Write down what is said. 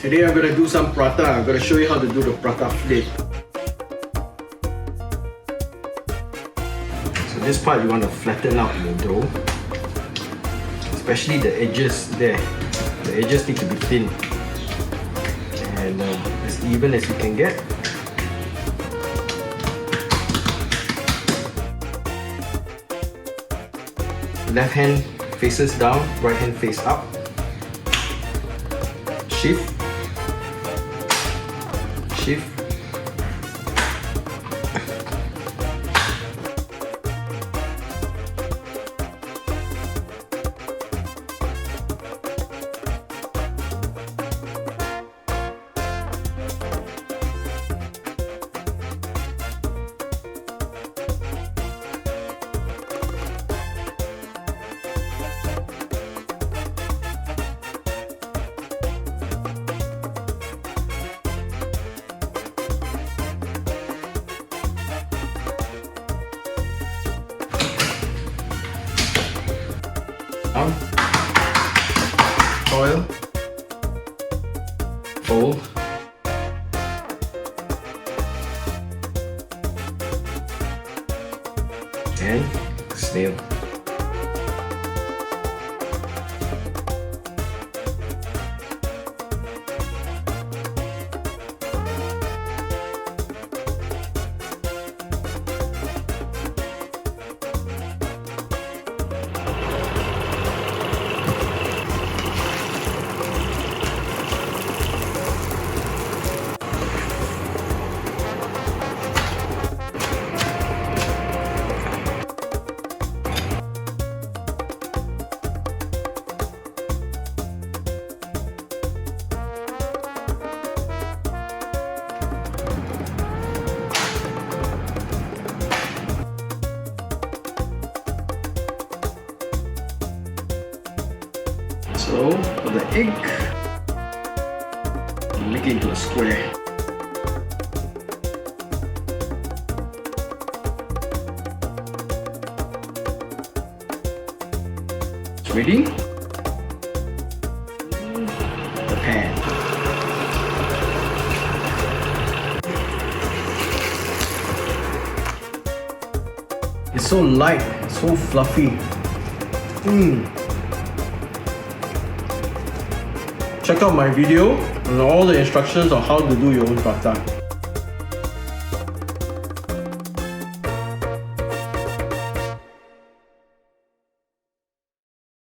Today I'm gonna do some prata. I'm gonna show you how to do the prata flip. So this part you want to flatten out your dough, especially the edges there. The edges need to be thin and as even as you can get. Left hand faces down, right hand face up. Shift. Shift. Oil, fold, and snail. So for the egg, make it into a square. It's ready. The pan. It's so light, so fluffy. Check out my video and all the instructions on how to do your own prata.